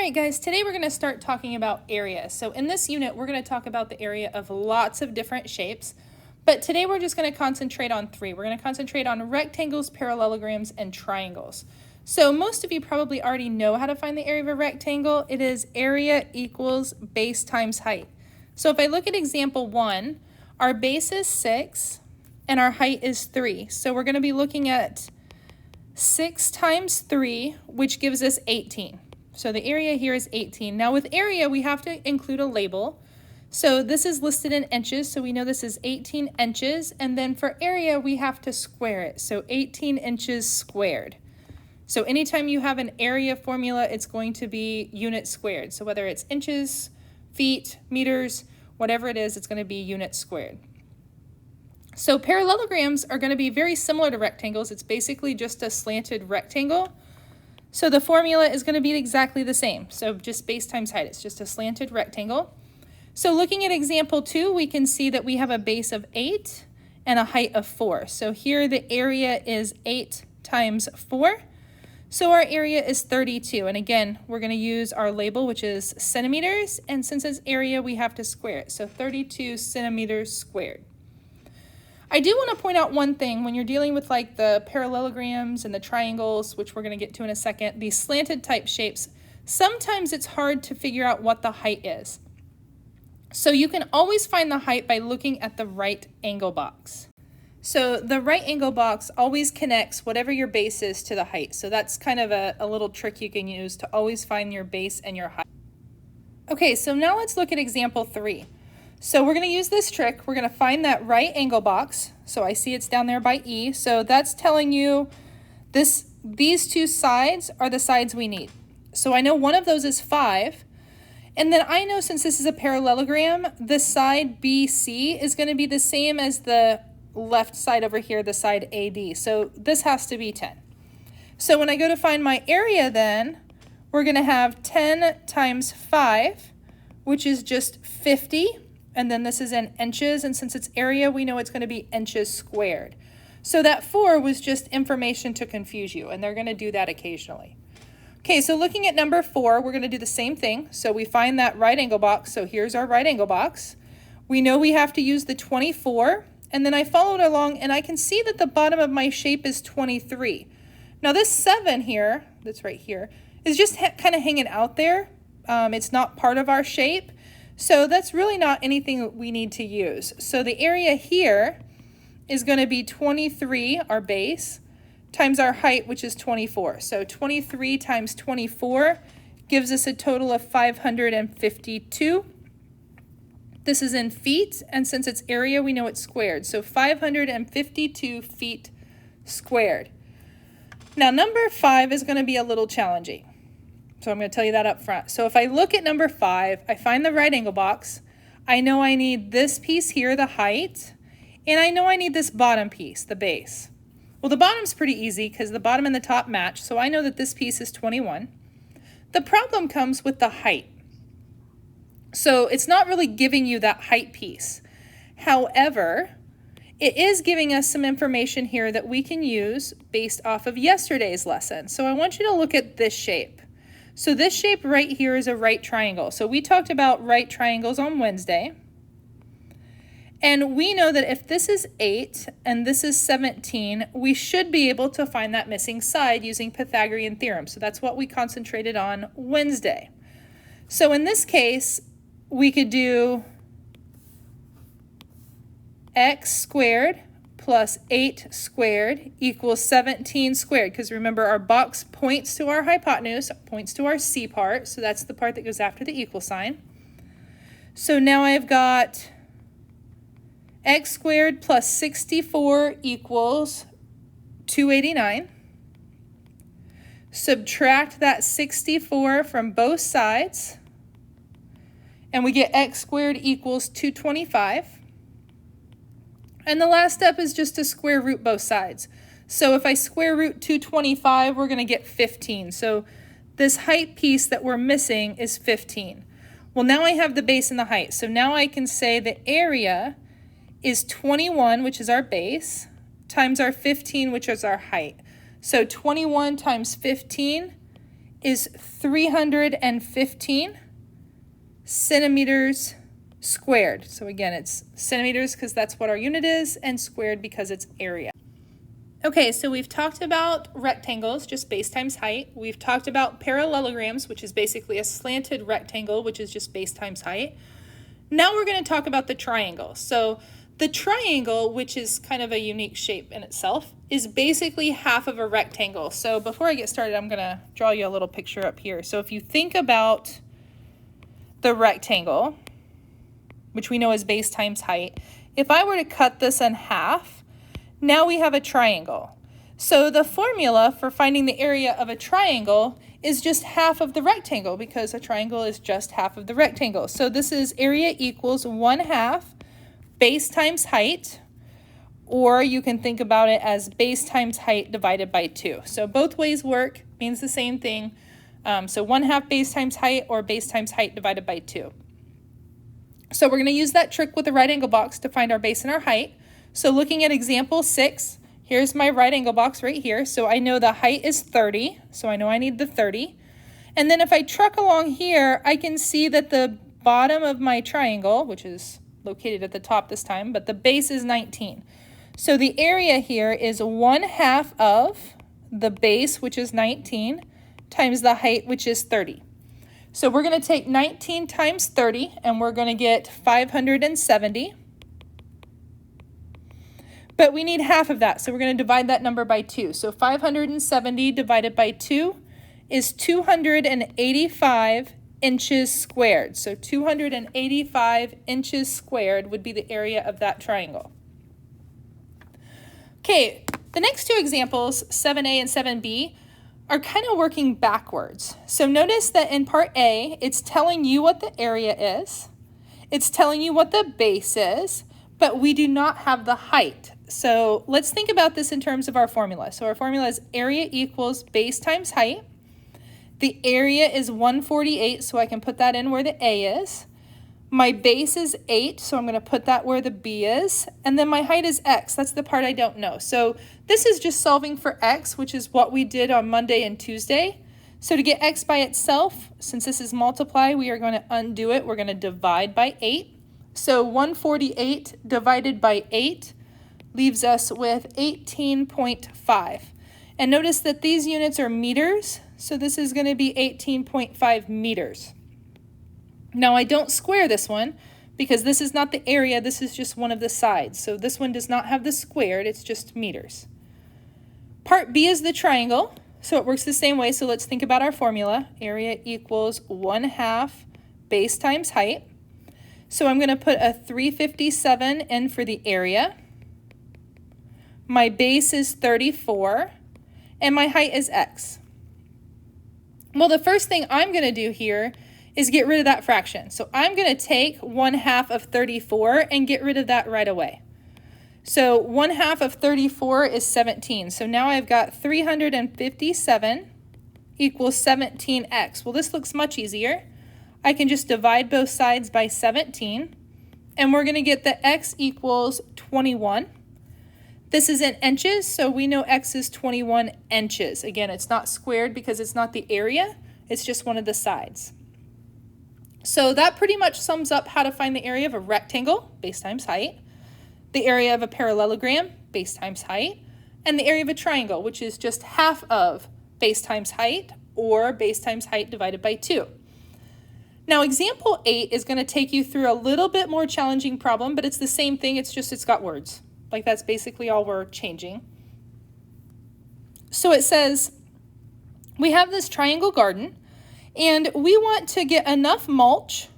Alright guys, today we're going to start talking about area. So in this unit, we're going to talk about the area of lots of different shapes, but today we're just going to concentrate on three. We're going to concentrate on rectangles, parallelograms, and triangles. So most of you probably already know how to find the area of a rectangle. It is area equals base times height. So if I look at example 1, our base is 6 and our height is 3. So we're going to be looking at 6 times 3, which gives us 18. So the area here is 18. Now with area, we have to include a label. So this is listed in inches, so we know this is 18 inches. And then for area, we have to square it. So 18 inches squared. So anytime you have an area formula, it's going to be units squared. So whether it's inches, feet, meters, whatever it is, it's going to be units squared. So parallelograms are going to be very similar to rectangles. It's basically just a slanted rectangle. So the formula is going to be exactly the same. So just base times height. It's just a slanted rectangle. So looking at example 2, we can see that we have a base of 8 and a height of 4. So here the area is 8 times 4. So our area is 32. And again, we're going to use our label, which is centimeters. And since it's area, we have to square it. So 32 centimeters squared. I do want to point out one thing when you're dealing with like the parallelograms and the triangles, which we're going to get to in a second, these slanted type shapes, sometimes it's hard to figure out what the height is. So you can always find the height by looking at the right angle box. So the right angle box always connects whatever your base is to the height. So that's kind of a little trick you can use to always find your base and your height. Okay, so now let's look at example 3. So we're going to use this trick. We're going to find that right angle box. So I see it's down there by E. So that's telling you these two sides are the sides we need. So I know one of those is 5. And then I know since this is a parallelogram, the side BC is going to be the same as the left side over here, the side AD. So this has to be 10. So when I go to find my area then, we're going to have 10 times 5, which is just 50. And then this is in inches, and since it's area, we know it's going to be inches squared. So that 4 was just information to confuse you, and they're going to do that occasionally. Okay, so looking at number 4, we're going to do the same thing. So we find that right angle box. So here's our right angle box. We know we have to use the 24, and then I followed along, and I can see that the bottom of my shape is 23. Now this 7 here, that's right here, is just kind of hanging out there. It's not part of our shape. So that's really not anything we need to use. So the area here is going to be 23, our base, times our height, which is 24. So 23 times 24 gives us a total of 552. This is in feet, and since it's area, we know it's squared. So 552 feet squared. Now number 5 is going to be a little challenging. So I'm going to tell you that up front. So if I look at number 5, I find the right angle box. I know I need this piece here, the height, and I know I need this bottom piece, the base. Well, the bottom's pretty easy because the bottom and the top match, so I know that this piece is 21. The problem comes with the height. So it's not really giving you that height piece. However, it is giving us some information here that we can use based off of yesterday's lesson. So I want you to look at this shape. So this shape right here is a right triangle. So we talked about right triangles on Wednesday. And we know that if this is 8 and this is 17, we should be able to find that missing side using Pythagorean theorem. So that's what we concentrated on Wednesday. So in this case, we could do x squared plus 8 squared equals 17 squared. Because remember, our box points to our hypotenuse, points to our C part. So that's the part that goes after the equal sign. So now I've got x squared plus 64 equals 289. Subtract that 64 from both sides, and we get x squared equals 225. And the last step is just to square root both sides. So if I square root 225, we're going to get 15. So this height piece that we're missing is 15. Well, now I have the base and the height. So now I can say the area is 21, which is our base, times our 15, which is our height. So 21 times 15 is 315 centimeters squared. So again, it's centimeters because that's what our unit is, and squared because it's area. Okay, so we've talked about rectangles, just base times height. We've talked about parallelograms, which is basically a slanted rectangle, which is just base times height. Now we're going to talk about the triangle. So the triangle, which is kind of a unique shape in itself, is basically half of a rectangle. So before I get started, I'm going to draw you a little picture up here. So if you think about the rectangle, which we know is base times height, if I were to cut this in half, now we have a triangle. So the formula for finding the area of a triangle is just half of the rectangle, because a triangle is just half of the rectangle. So this is area equals 1/2 base times height, or you can think about it as base times height divided by 2. So both ways work, means the same thing. So 1/2 base times height or base times height divided by 2. So we're going to use that trick with the right angle box to find our base and our height. So looking at example 6, here's my right angle box right here. So I know the height is 30, so I know I need the 30. And then if I truck along here, I can see that the bottom of my triangle, which is located at the top this time, but the base is 19. So the area here is 1/2 of the base, which is 19, times the height, which is 30. So we're going to take 19 times 30, and we're going to get 570. But we need half of that, so we're going to divide that number by 2. So 570 divided by 2 is 285 inches squared. So 285 inches squared would be the area of that triangle. Okay, the next two examples, 7a and 7b, are kind of working backwards. So notice that in part A, it's telling you what the area is. It's telling you what the base is, but we do not have the height. So let's think about this in terms of our formula. So our formula is area equals base times height. The area is 148, so I can put that in where the A is. My base is 8, so I'm going to put that where the B is. And then my height is X. That's the part I don't know. So this is just solving for X, which is what we did on Monday and Tuesday. So to get X by itself, since this is multiply, we are going to undo it. We're going to divide by 8. So 148 divided by 8 leaves us with 18.5. And notice that these units are meters, so this is going to be 18.5 meters. Now I don't square this one because this is not the area, this is just one of the sides. So this one does not have the squared, it's just meters. Part B is the triangle, so it works the same way. So let's think about our formula. Area equals 1/2 base times height. So I'm going to put a 357 in for the area. My base is 34, and my height is X. Well, the first thing I'm going to do here is get rid of that fraction. So I'm going to take 1/2 of 34 and get rid of that right away. So 1/2 of 34 is 17. So now I've got 357 equals 17x. Well, this looks much easier. I can just divide both sides by 17, and we're going to get that x equals 21. This is in inches, so we know x is 21 inches. Again, it's not squared because it's not the area, it's just one of the sides. So that pretty much sums up how to find the area of a rectangle, base times height, the area of a parallelogram, base times height, and the area of a triangle, which is just half of base times height, or base times height divided by 2. Now, example 8 is going to take you through a little bit more challenging problem, but it's the same thing, it's just it's got words. Like, that's basically all we're changing. So it says, we have this triangle garden, and we want to get enough mulch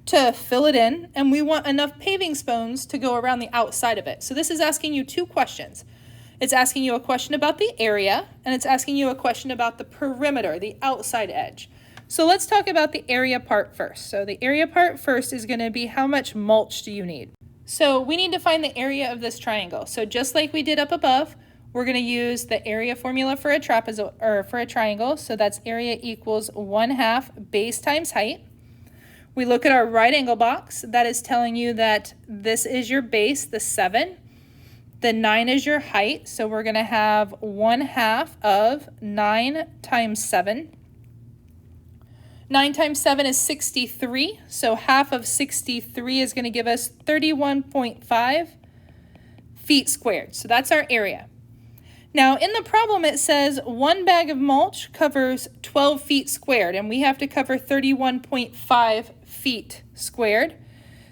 to fill it in, and we want enough paving stones to go around the outside of it. So this is asking you two questions. It's asking you a question about the area, and it's asking you a question about the perimeter, the outside edge. So let's talk about the area part first. So the area part first is going to be how much mulch do you need? So we need to find the area of this triangle. So just like we did up above, we're going to use the area formula for a trapezoid or for a triangle. So that's area equals 1/2 base times height. We look at our right angle box. That is telling you that this is your base, the 7. The 9 is your height. So we're going to have 1/2 of 9 times 7. 9 times 7 is 63, so half of 63 is going to give us 31.5 feet squared. So that's our area. Now in the problem it says 1 bag of mulch covers 12 feet squared, and we have to cover 31.5 feet squared.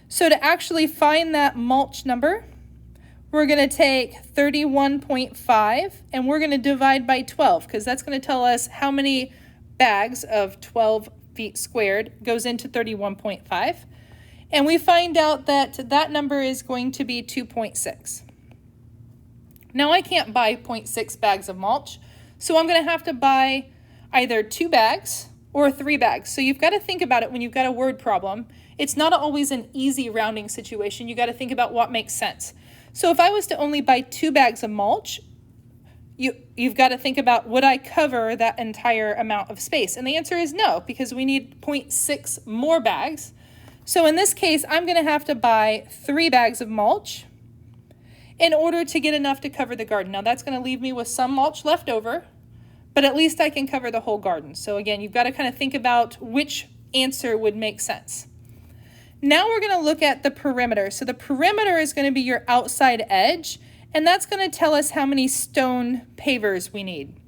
So to actually find that mulch number, we're going to take 31.5 and we're going to divide by 12, because that's going to tell us how many bags of 12 feet squared goes into 31.5. And we find out that that number is going to be 2.6. Now I can't buy 0.6 bags of mulch, so I'm going to have to buy either 2 bags or 3 bags. So you've got to think about it when you've got a word problem. It's not always an easy rounding situation. You got to think about what makes sense. So if I was to only buy 2 bags of mulch, you've got to think about, would I cover that entire amount of space? And the answer is no, because we need 0.6 more bags. So in this case, I'm going to have to buy 3 bags of mulch in order to get enough to cover the garden. Now that's going to leave me with some mulch left over, but at least I can cover the whole garden. So again, you've got to kind of think about which answer would make sense. Now we're going to look at the perimeter. So the perimeter is going to be your outside edge, and that's going to tell us how many stone pavers we need.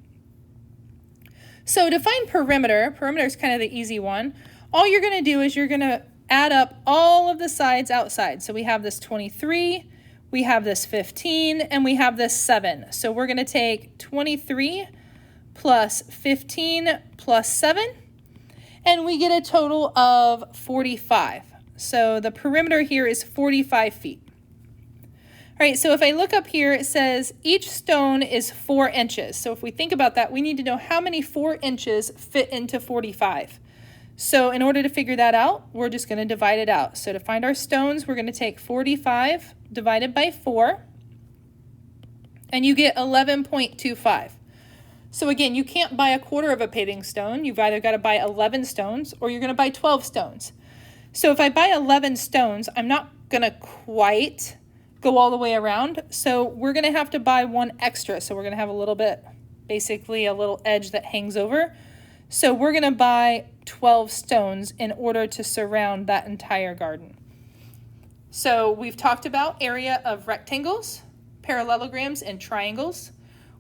So to find perimeter is kind of the easy one. All you're going to do is you're going to add up all of the sides outside. So we have this 23, we have this 15, and we have this 7. So we're going to take 23 plus 15 plus 7, and we get a total of 45. So the perimeter here is 45 feet. All right, so if I look up here, it says each stone is 4 inches. So if we think about that, we need to know how many 4 inches fit into 45. So in order to figure that out, we're just going to divide it out. So to find our stones, we're going to take 45 divided by 4, and you get 11.25. So again, you can't buy a quarter of a paving stone. You've either got to buy 11 stones or you're going to buy 12 stones. So if I buy 11 stones, I'm not going to quite go all the way around. So we're going to have to buy 1 extra. So we're going to have a little bit, basically a little edge that hangs over. So we're going to buy 12 stones in order to surround that entire garden. So we've talked about area of rectangles, parallelograms, and triangles.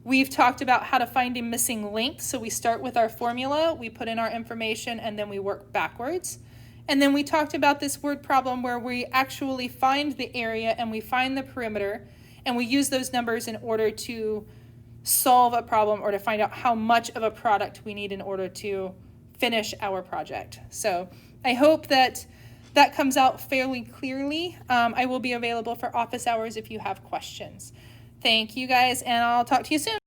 We've talked about how to find a missing length. So we start with our formula, we put in our information, and then we work backwards. And then we talked about this word problem where we actually find the area and we find the perimeter, and we use those numbers in order to solve a problem or to find out how much of a product we need in order to finish our project. So I hope that that comes out fairly clearly. I will be available for office hours if you have questions. Thank you guys, and I'll talk to you soon.